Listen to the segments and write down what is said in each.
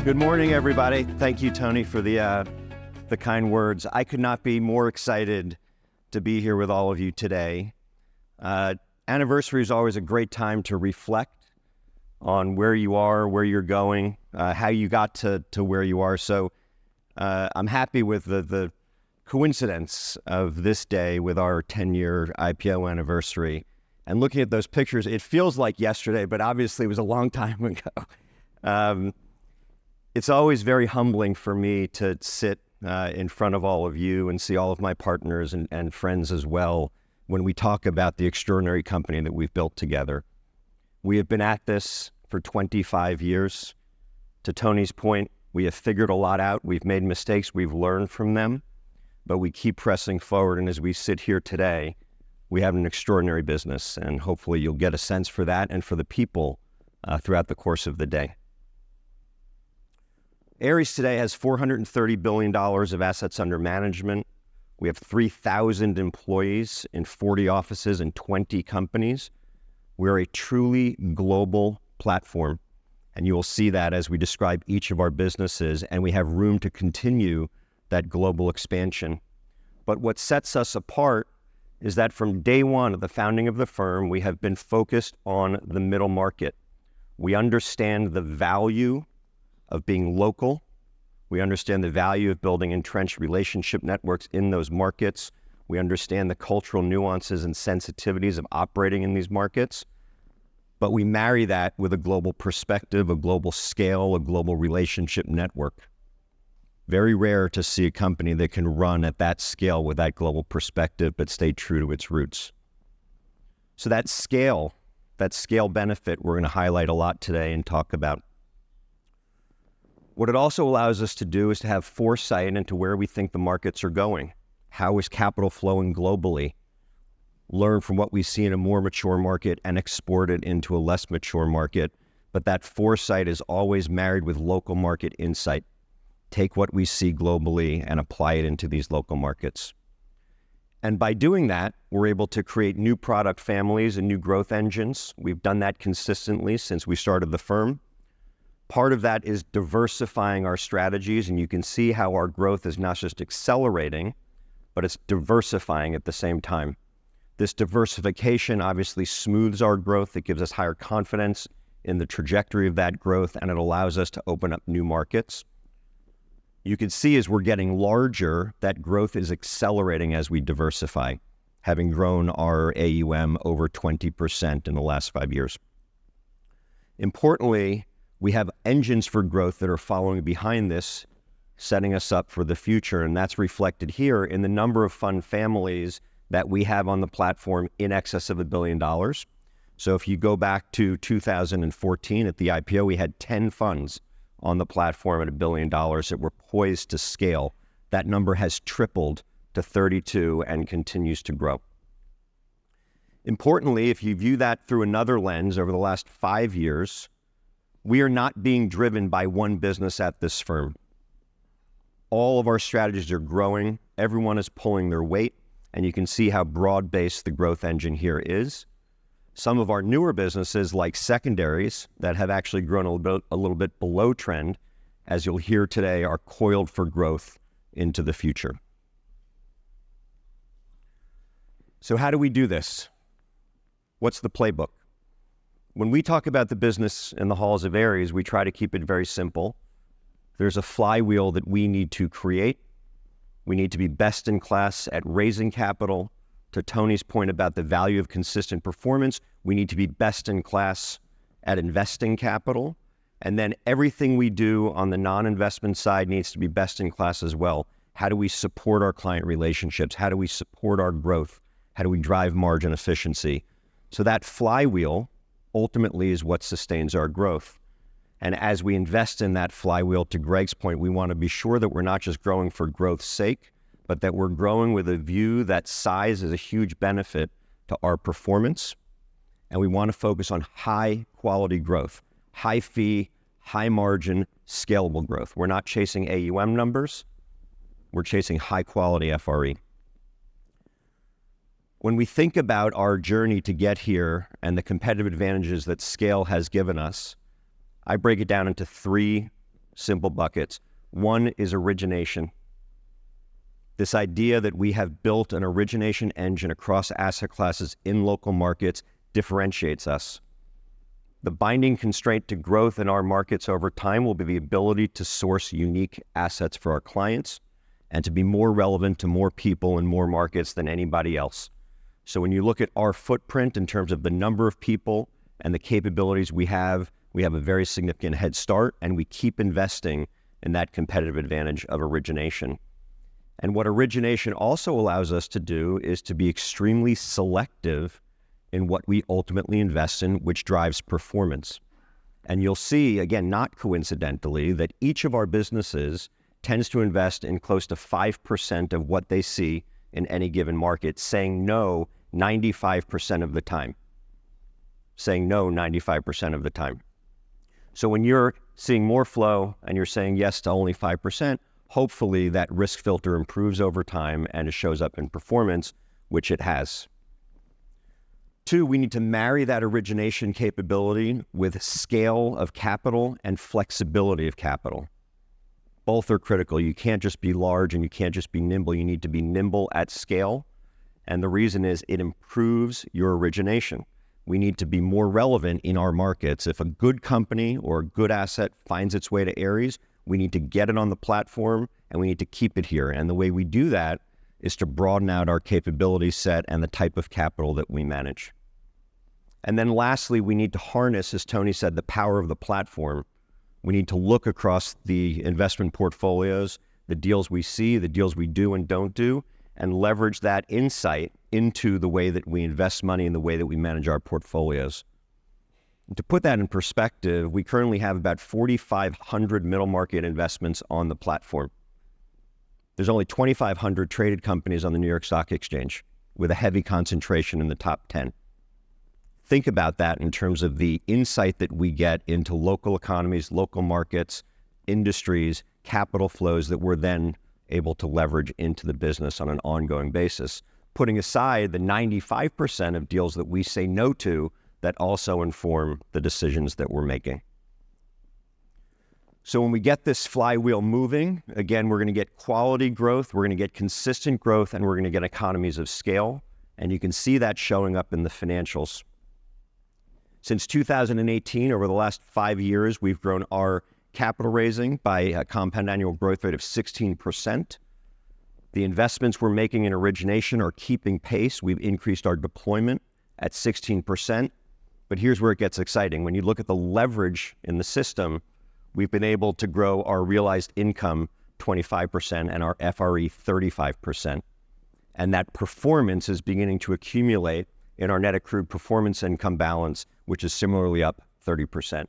Good morning, everybody. Thank you, Tony, for the kind words. I could not be more excited to be here with all of you today. Anniversary is always a great time to reflect on where you are, where you're going, how you got to where you are. So I'm happy with the coincidence of this day with our 10-year IPO anniversary. And looking at those pictures, it feels like yesterday, but obviously it was a long time ago. It's always very humbling for me to sit in front of all of you and see all of my partners and friends as well when we talk about the extraordinary company that we've built together. We have been at this for 25 years. To Tony's point, we have figured a lot out. We've made mistakes. We've learned from them, but we keep pressing forward. And as we sit here today, we have an extraordinary business, and hopefully you'll get a sense for that and for the people throughout the course of the day. Ares today has $430 billion of assets under management. We have 3,000 employees in 40 offices and 20 companies. We're a truly global platform, and you will see that as we describe each of our businesses, and we have room to continue that global expansion. But what sets us apart is that from day one of the founding of the firm, we have been focused on the middle market. We understand the value of being local. We understand the value of building entrenched relationship networks in those markets. We understand the cultural nuances and sensitivities of operating in these markets. But we marry that with a global perspective, a global scale, a global relationship network. Very rare to see a company that can run at that scale with that global perspective, but stay true to its roots. So that scale benefit, we're going to highlight a lot today and talk about. What it also allows us to do is to have foresight into where we think the markets are going. How is capital flowing globally? Learn from what we see in a more mature market and export it into a less mature market. But that foresight is always married with local market insight. Take what we see globally and apply it into these local markets. And by doing that, we're able to create new product families and new growth engines. We've done that consistently since we started the firm. Part of that is diversifying our strategies, and you can see how our growth is not just accelerating, but it's diversifying at the same time. This diversification obviously smooths our growth. It gives us higher confidence in the trajectory of that growth, and it allows us to open up new markets. You can see as we're getting larger, that growth is accelerating as we diversify, having grown our AUM over 20% in the last 5 years. Importantly, we have engines for growth that are following behind this, setting us up for the future, and that's reflected here in the number of fund families that we have on the platform in excess of $1 billion. So if you go back to 2014 at the IPO, we had 10 funds on the platform at $1 billion that were poised to scale. That number has tripled to 32 and continues to grow. Importantly, if you view that through another lens over the last 5 years, we are not being driven by one business at this firm. All of our strategies are growing. Everyone is pulling their weight, and you can see how broad-based the growth engine here is. Some of our newer businesses, like Secondaries, that have actually grown a little bit below trend, as you'll hear today, are coiled for growth into the future. So how do we do this? What's the playbook? When we talk about the business in the halls of Ares, we try to keep it very simple. There's a flywheel that we need to create. We need to be best in class at raising capital. To Tony's point about the value of consistent performance, we need to be best in class at investing capital. And then everything we do on the non-investment side needs to be best in class as well. How do we support our client relationships? How do we support our growth? How do we drive margin efficiency? So that flywheel ultimately is what sustains our growth. And as we invest in that flywheel, to Greg's point, we want to be sure that we're not just growing for growth's sake, but that we're growing with a view that size is a huge benefit to our performance. And we want to focus on high quality growth, high fee, high margin, scalable growth. We're not chasing AUM numbers. We're chasing high quality FRE. When we think about our journey to get here and the competitive advantages that scale has given us, I break it down into three simple buckets. One is origination. This idea that we have built an origination engine across asset classes in local markets differentiates us. The binding constraint to growth in our markets over time will be the ability to source unique assets for our clients and to be more relevant to more people in more markets than anybody else. So when you look at our footprint in terms of the number of people and the capabilities we have a very significant head start, and we keep investing in that competitive advantage of origination. And what origination also allows us to do is to be extremely selective in what we ultimately invest in, which drives performance. And you'll see, again, not coincidentally, that each of our businesses tends to invest in close to 5% of what they see in any given market, saying no 95% of the time. Saying no 95% of the time. So when you're seeing more flow and you're saying yes to only 5%, hopefully that risk filter improves over time and it shows up in performance, which it has. Two, we need to marry that origination capability with scale of capital and flexibility of capital. Both are critical. You can't just be large and you can't just be nimble. You need to be nimble at scale. And the reason is it improves your origination. We need to be more relevant in our markets. If a good company or a good asset finds its way to Ares, we need to get it on the platform and we need to keep it here. And the way we do that is to broaden out our capability set and the type of capital that we manage. And then lastly, we need to harness, as Tony said, the power of the platform. We need to look across the investment portfolios, the deals we see, the deals we do and don't do, and leverage that insight into the way that we invest money and the way that we manage our portfolios. And to put that in perspective, we currently have about 4,500 middle market investments on the platform. There's only 2,500 traded companies on the New York Stock Exchange with a heavy concentration in the top 10. Think about that in terms of the insight that we get into local economies, local markets, industries, capital flows that we're then able to leverage into the business on an ongoing basis, putting aside the 95% of deals that we say no to that also inform the decisions that we're making. So when we get this flywheel moving, again, we're going to get quality growth, we're going to get consistent growth, and we're going to get economies of scale. And you can see that showing up in the financials. Since 2018, over the last 5 years, we've grown our capital raising by a compound annual growth rate of 16%. The investments we're making in origination are keeping pace. We've increased our deployment at 16%. But here's where it gets exciting. When you look at the leverage in the system, we've been able to grow our realized income 25% and our FRE 35%. And that performance is beginning to accumulate in our net accrued performance income balance, which is similarly up 30%.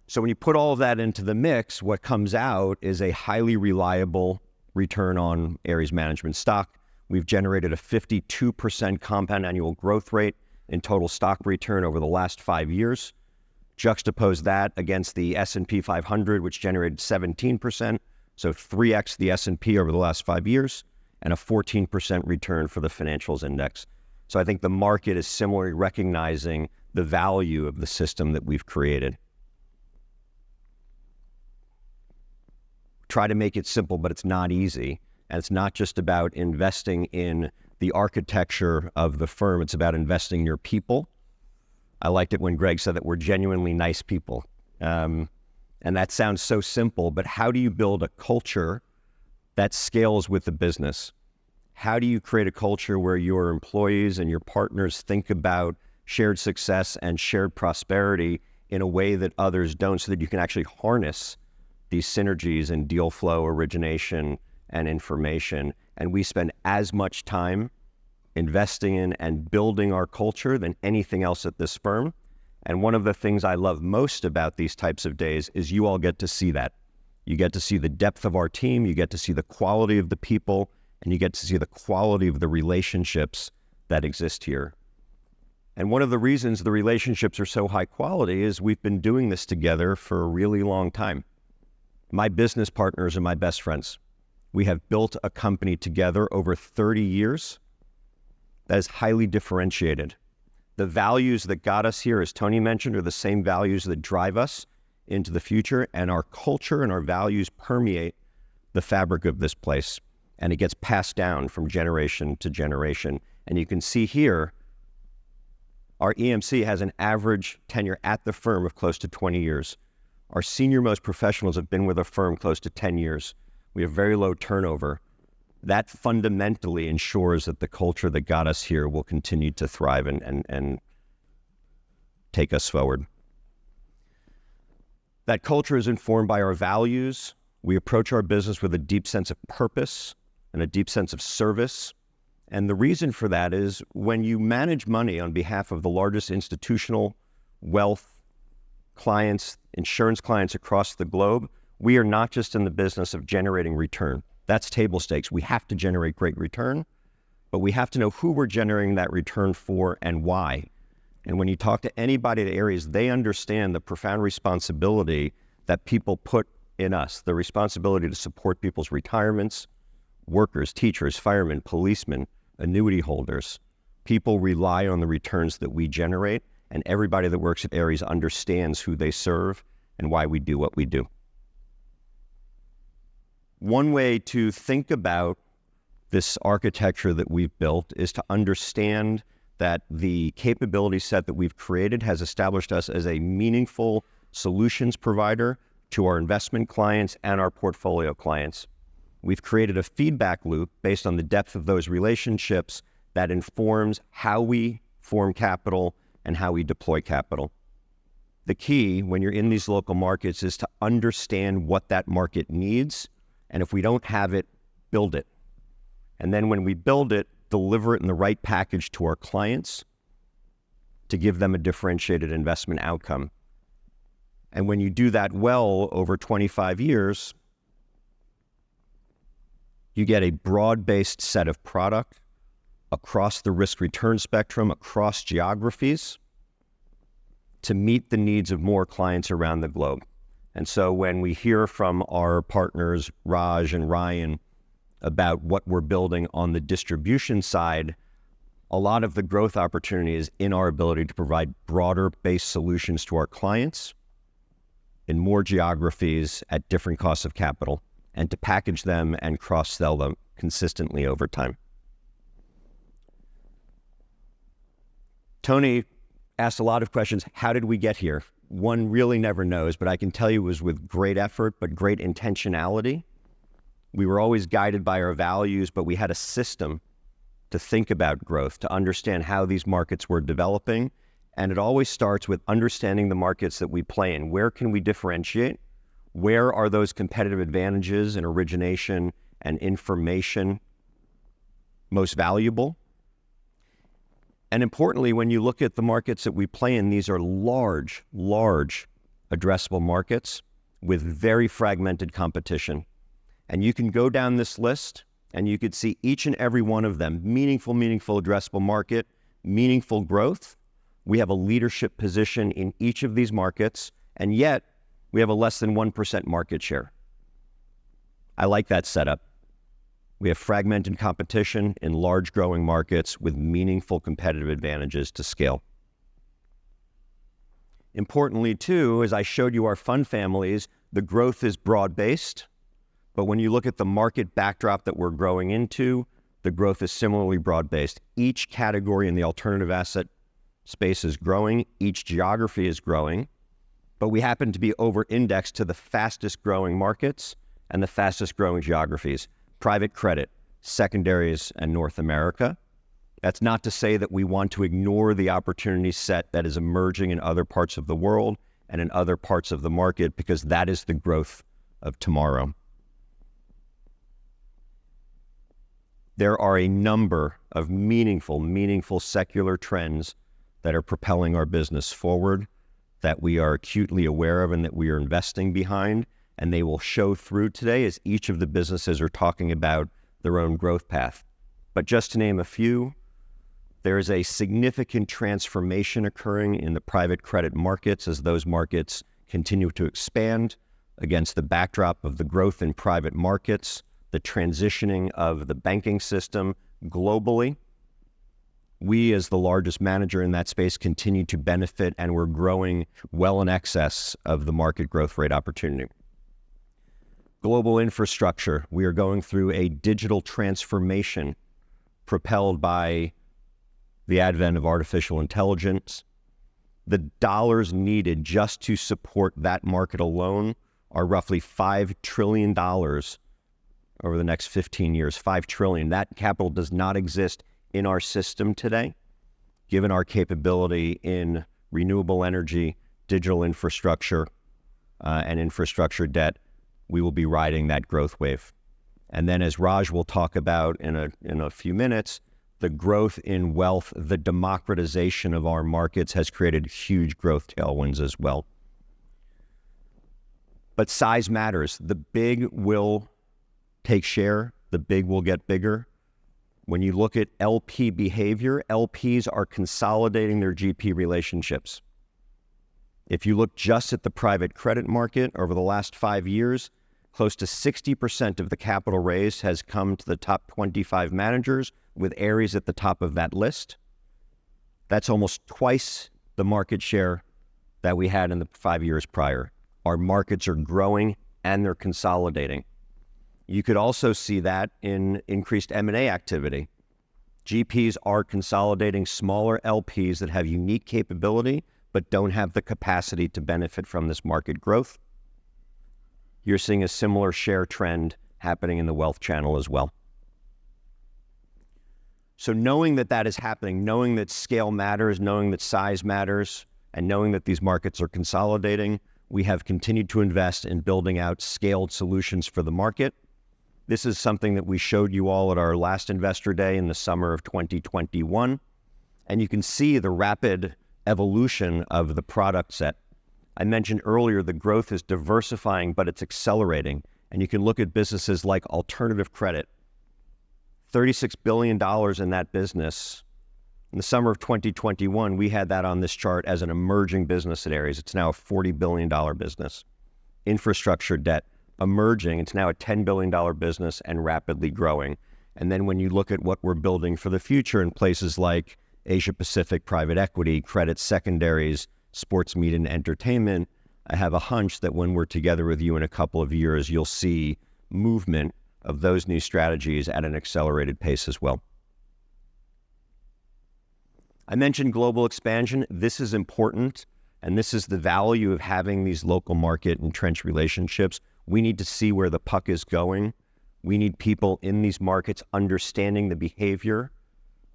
So when you put all of that into the mix, what comes out is a highly reliable return on Ares Management stock. We've generated a 52% compound annual growth rate in total stock return over the last 5 years. Juxtapose that against the S&P 500, which generated 17%, so 3x the S&P over the last 5 years, and a 14% return for the financials index. So I think the market is similarly recognizing the value of the system that we've created. Try to make it simple, but it's not easy. And it's not just about investing in the architecture of the firm. It's about investing in your people. I liked it when Greg said that we're genuinely nice people. And that sounds so simple, but how do you build a culture that scales with the business? How do you create a culture where your employees and your partners think about shared success and shared prosperity in a way that others don't, so that you can actually harness these synergies in deal flow, origination, and information? And we spend as much time investing in and building our culture than anything else at this firm. And one of the things I love most about these types of days is you all get to see that. You get to see the depth of our team, you get to see the quality of the people, and you get to see the quality of the relationships that exist here. And one of the reasons the relationships are so high quality is we've been doing this together for a really long time. My business partners are my best friends. We have built a company together over 30 years that is highly differentiated. The values that got us here, as Tony mentioned, are the same values that drive us into the future, and our culture and our values permeate the fabric of this place, and it gets passed down from generation to generation. And you can see here, our EMC has an average tenure at the firm of close to 20 years. Our senior-most professionals have been with a firm close to 10 years. We have very low turnover. That fundamentally ensures that the culture that got us here will continue to thrive and take us forward. That culture is informed by our values. We approach our business with a deep sense of purpose and a deep sense of service. And the reason for that is when you manage money on behalf of the largest institutional wealth clients, insurance clients across the globe, we are not just in the business of generating return. That's table stakes. We have to generate great return, but we have to know who we're generating that return for and why. And when you talk to anybody at Ares, they understand the profound responsibility that people put in us, the responsibility to support people's retirements, workers, teachers, firemen, policemen, annuity holders. People rely on the returns that we generate, and everybody that works at Ares understands who they serve and why we do what we do. One way to think about this architecture that we've built is to understand that the capability set that we've created has established us as a meaningful solutions provider to our investment clients and our portfolio clients. We've created a feedback loop based on the depth of those relationships that informs how we form capital and how we deploy capital. The key when you're in these local markets is to understand what that market needs, and if we don't have it, build it. And then when we build it, deliver it in the right package to our clients to give them a differentiated investment outcome. And when you do that well over 25 years, you get a broad-based set of product across the risk-return spectrum, across geographies, to meet the needs of more clients around the globe. And so when we hear from our partners, Raj and Ryan, about what we're building on the distribution side, a lot of the growth opportunity is in our ability to provide broader-based solutions to our clients in more geographies at different costs of capital, and to package them and cross-sell them consistently over time. Tony asked a lot of questions. How did we get here? One really never knows, but I can tell you it was with great effort, but great intentionality. We were always guided by our values, but we had a system to think about growth, to understand how these markets were developing. And it always starts with understanding the markets that we play in. Where can we differentiate? Where are those competitive advantages in origination and information most valuable? And importantly, when you look at the markets that we play in, these are large addressable markets with very fragmented competition. And you can go down this list and you could see each and every one of them, meaningful addressable market, meaningful growth. We have a leadership position in each of these markets, and yet we have a less than 1% market share. I like that setup. We have fragmented competition in large growing markets with meaningful competitive advantages to scale. Importantly too, as I showed you our fund families, the growth is broad-based, but when you look at the market backdrop that we're growing into, the growth is similarly broad-based. Each category in the alternative asset space is growing, each geography is growing, but we happen to be over-indexed to the fastest growing markets and the fastest growing geographies. Private credit, secondaries, and North America. That's not to say that we want to ignore the opportunity set that is emerging in other parts of the world and in other parts of the market, because that is the growth of tomorrow. There are a number of meaningful secular trends that are propelling our business forward, that we are acutely aware of and that we are investing behind. And they will show through today as each of the businesses are talking about their own growth path. But just to name a few, there is a significant transformation occurring in the private credit markets as those markets continue to expand against the backdrop of the growth in private markets, the transitioning of the banking system globally. We, as the largest manager in that space, continue to benefit, and we're growing well in excess of the market growth rate opportunity. Global infrastructure. We are going through a digital transformation propelled by the advent of artificial intelligence. The dollars needed just to support that market alone are roughly $5 trillion over the next 15 years. $5 trillion. That capital does not exist in our system today. Given our capability in renewable energy, digital infrastructure, and infrastructure debt, we will be riding that growth wave. And then, as Raj will talk about in a few minutes, the growth in wealth, the democratization of our markets has created huge growth tailwinds as well. But size matters. The big will take share. The big will get bigger. When you look at LP behavior, LPs are consolidating their GP relationships. If you look just at the private credit market over the last 5 years, close to 60% of the capital raised has come to the top 25 managers, with Ares at the top of that list. That's almost twice the market share that we had in the 5 years prior. Our markets are growing and they're consolidating. You could also see that in increased M&A activity. GPs are consolidating smaller LPs that have unique capability but don't have the capacity to benefit from this market growth. You're seeing a similar share trend happening in the wealth channel as well. So knowing that that is happening, knowing that scale matters, knowing that size matters, and knowing that these markets are consolidating, we have continued to invest in building out scaled solutions for the market. This is something that we showed you all at our last Investor Day in the summer of 2021. And you can see the rapid evolution of the product set. I mentioned earlier the growth is diversifying, but it's accelerating. And you can look at businesses like alternative credit. $36 billion in that business. In the summer of 2021, we had that on this chart as an emerging business at Ares. It's now a $40 billion business. Infrastructure debt, emerging. It's now a $10 billion business and rapidly growing. And then when you look at what we're building for the future in places like Asia Pacific private equity, credit secondaries, sports media and entertainment, I have a hunch that when we're together with you in a couple of years, you'll see movement of those new strategies at an accelerated pace as well. I mentioned global expansion. This is important, and this is the value of having these local market entrenched relationships. We need to see where the puck is going. We need people in these markets understanding the behavior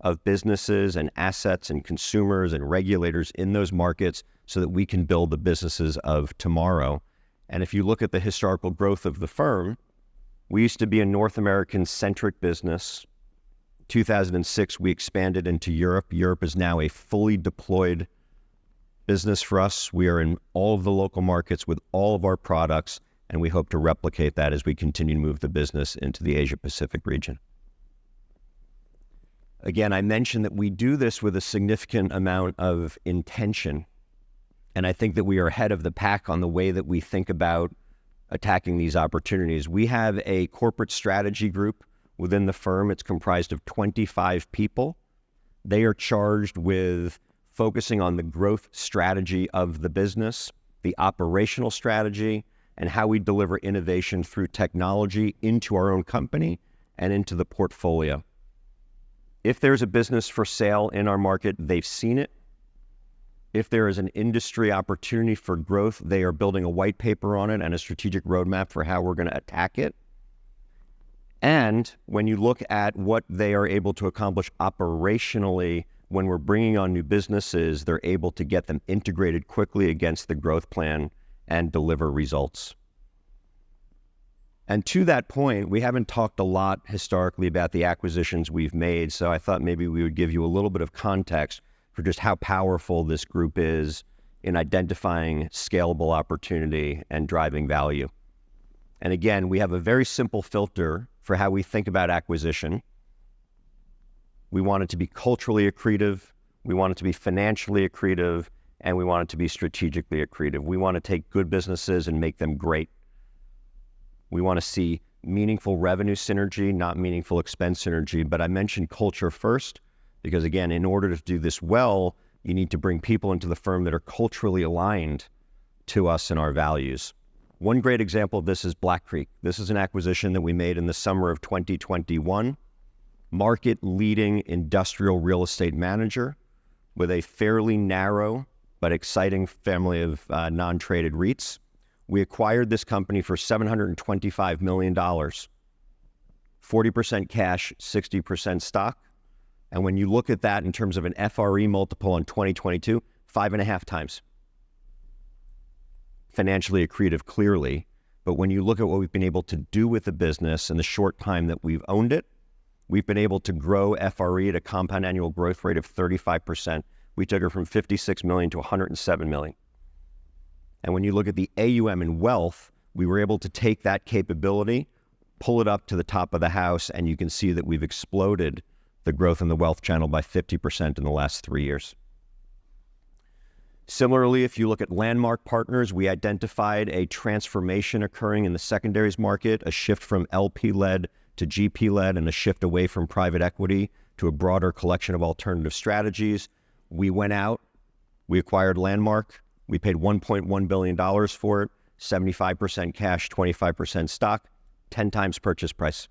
of businesses and assets and consumers and regulators in those markets so that we can build the businesses of tomorrow. And if you look at the historical growth of the firm, we used to be a North American-centric business. 2006, we expanded into Europe. Europe is now a fully deployed business for us. We are in all of the local markets with all of our products, and we hope to replicate that as we continue to move the business into the Asia Pacific region. Again, I mentioned that we do this with a significant amount of intention, and I think that we are ahead of the pack on the way that we think about attacking these opportunities. We have a corporate strategy group within the firm. It's comprised of 25 people. They are charged with focusing on the growth strategy of the business, the operational strategy, and how we deliver innovation through technology into our own company and into the portfolio. If there's a business for sale in our market, they've seen it. If there is an industry opportunity for growth, they are building a white paper on it and a strategic roadmap for how we're going to attack it. And when you look at what they are able to accomplish operationally, when we're bringing on new businesses, they're able to get them integrated quickly against the growth plan and deliver results. And to that point, we haven't talked a lot historically about the acquisitions we've made, so I thought maybe we would give you a little bit of context for just how powerful this group is in identifying scalable opportunity and driving value. And again, we have a very simple filter for how we think about acquisition. We want it to be culturally accretive, we want it to be financially accretive, and we want it to be strategically accretive. We want to take good businesses and make them great. We want to see meaningful revenue synergy, not meaningful expense synergy. But I mentioned culture first Because again, in order to do this well, you need to bring people into the firm that are culturally aligned to us and our values. One great example of this is Black Creek. This is an acquisition that we made in the summer of 2021. Market-leading industrial real estate manager with a fairly narrow but exciting family of non-traded REITs. We acquired this company for $725 million, 40% cash, 60% stock. And when you look at that in terms of an FRE multiple in 2022, 5.5 times. Financially accretive, clearly. But when you look at what we've been able to do with the business in the short time that we've owned it, we've been able to grow FRE at a compound annual growth rate of 35%. We took it from 56 million to 107 million. And when you look at the AUM and wealth, we were able to take that capability, pull it up to the top of the house, and you can see that we've exploded the growth in the wealth channel by 50% in the last 3 years. Similarly, if you look at Landmark Partners, we identified a transformation occurring in the secondaries market, a shift from LP-led to GP-led, and a shift away from private equity to a broader collection of alternative strategies. We went out, we acquired Landmark, we paid $1.1 billion for it, 75% cash, 25% stock, 10 times purchase price.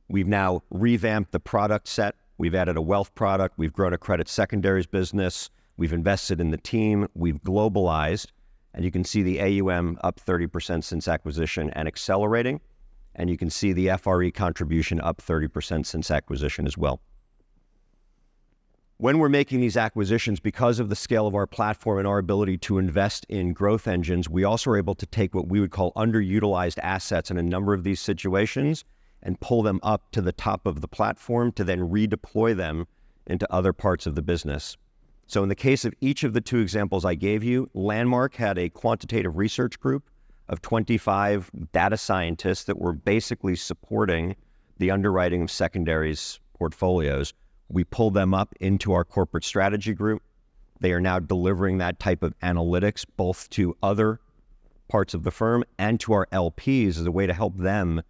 We've now revamped the product set. We've added a wealth product. We've grown a credit secondaries business. We've invested in the team. We've globalized. And you can see the AUM up 30% since acquisition and accelerating. And you can see the FRE contribution up 30% since acquisition as well. When we're making these acquisitions, because of the scale of our platform and our ability to invest in growth engines, we also are able to take what we would call underutilized assets in a number of these situations and pull them up to the top of the platform to then redeploy them into other parts of the business. So in the case of each of the two examples I gave you, Landmark had a quantitative research group of 25 data scientists that were basically supporting the underwriting of secondaries portfolios. We pulled them up into our corporate strategy group. They are now delivering that type of analytics both to other parts of the firm and to our LPs as a way to help them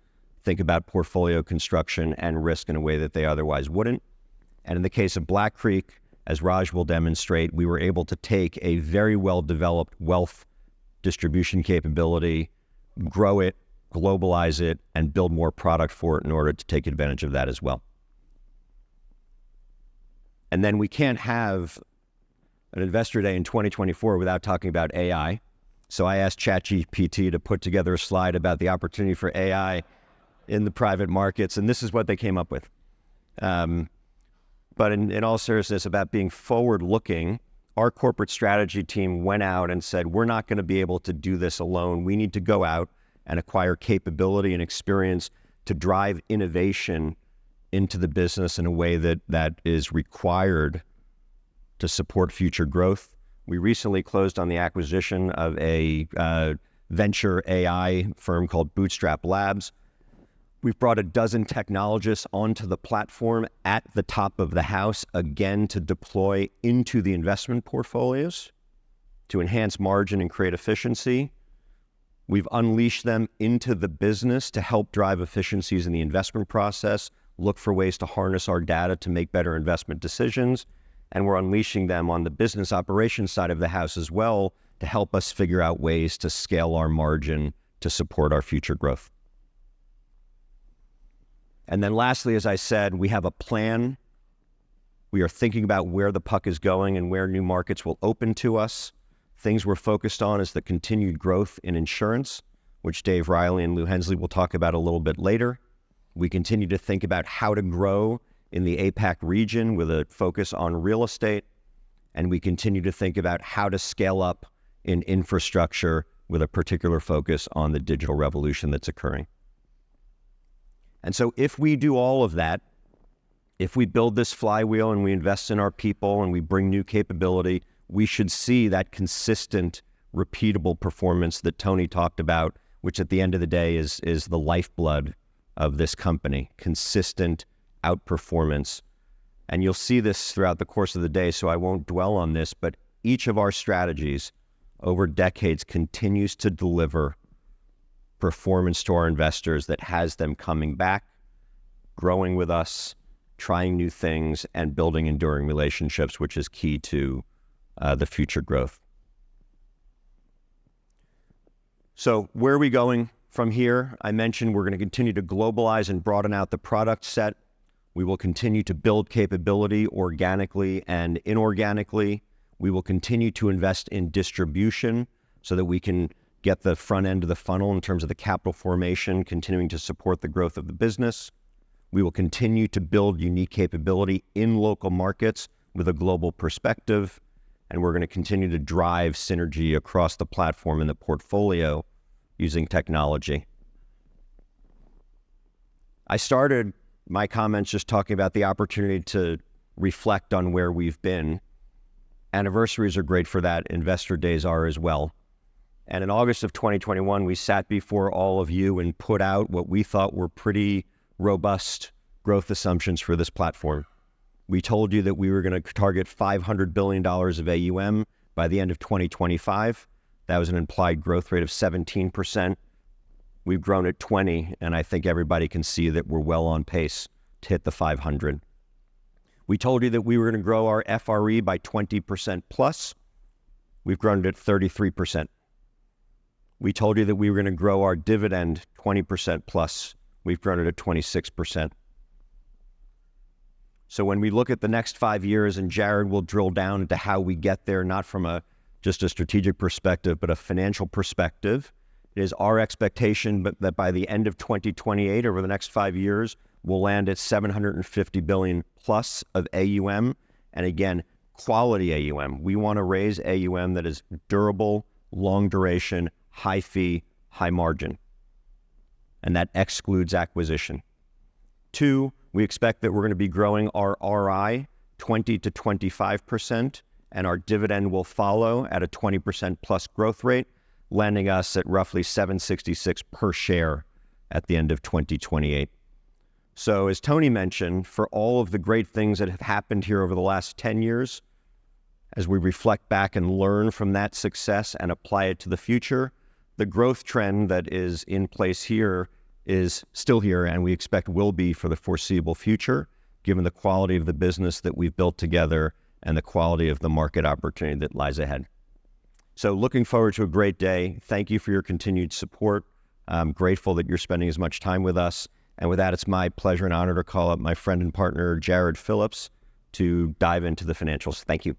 think about portfolio construction and risk in a way that they otherwise wouldn't. And in the case of Black Creek, as Raj will demonstrate, we were able to take a very well-developed wealth distribution capability, grow it, globalize it, and build more product for it in order to take advantage of that as well. And then we can't have an investor day in 2024 without talking about AI. So I asked ChatGPT to put together a slide about the opportunity for AI in the private markets, and this is what they came up with. But in all seriousness, about being forward-looking, our corporate strategy team went out and said, we're not going to be able to do this alone. We need to go out and acquire capability and experience to drive innovation into the business in a way that is required to support future growth. We recently closed on the acquisition of a venture AI firm called Bootstrap Labs. We've brought a dozen technologists onto the platform at the top of the house, again, to deploy into the investment portfolios to enhance margin and create efficiency. We've unleashed them into the business to help drive efficiencies in the investment process, look for ways to harness our data to make better investment decisions. And we're unleashing them on the business operations side of the house as well to help us figure out ways to scale our margin to support our future growth. And then lastly, as I said, we have a plan. We are thinking about where the puck is going and where new markets will open to us. Things we're focused on is the continued growth in insurance, which Dave Riley and Lou Hensley will talk about a little bit later. We continue to think about how to grow in the APAC region with a focus on real estate. And we continue to think about how to scale up in infrastructure with a particular focus on the digital revolution that's occurring. And so if we do all of that, if we build this flywheel and we invest in our people and we bring new capability, we should see that consistent, repeatable performance that Tony talked about, which at the end of the day is the lifeblood of this company, consistent outperformance. And you'll see this throughout the course of the day, so I won't dwell on this, but each of our strategies over decades continues to deliver performance to our investors that has them coming back, growing with us, trying new things, and building enduring relationships, which is key to the future growth. So where are we going from here? I mentioned we're going to continue to globalize and broaden out the product set. We will continue to build capability organically and inorganically. We will continue to invest in distribution so that we can get the front end of the funnel in terms of the capital formation, continuing to support the growth of the business. We will continue to build unique capability in local markets with a global perspective, and we're going to continue to drive synergy across the platform and the portfolio using technology. I started my comments just talking about the opportunity to reflect on where we've been. Anniversaries are great for that. Investor days are as well. And in August of 2021, we sat before all of you and put out what we thought were pretty robust growth assumptions for this platform. We told you that we were going to target $500 billion of AUM by the end of 2025. That was an implied growth rate of 17%. We've grown at 20, and I think everybody can see that we're well on pace to hit the 500. We told you that we were going to grow our FRE by 20% plus. We've grown it at 33%. We told you that we were going to grow our dividend 20% plus. We've grown it at 26%. So when we look at the next 5 years, and Jared will drill down into how we get there, not from just a strategic perspective, but a financial perspective, it is our expectation that by the end of 2028, over the next 5 years, we'll land at $750 billion plus of AUM. And again, quality AUM. We want to raise AUM that is durable, long duration, high fee, high margin. And that excludes acquisition. 2, we expect that we're going to be growing our RI 20 to 25%, and our dividend will follow at a 20% plus growth rate, landing us at roughly $766 per share at the end of 2028. So as Tony mentioned, for all of the great things that have happened here over the last 10 years, as we reflect back and learn from that success and apply it to the future, the growth trend that is in place here is still here, and we expect will be for the foreseeable future, given the quality of the business that we've built together and the quality of the market opportunity that lies ahead. So looking forward to a great day. Thank you for your continued support. I'm grateful that you're spending as much time with us. And with that, it's my pleasure and honor to call up my friend and partner, Jared Phillips, to dive into the financials. Thank you.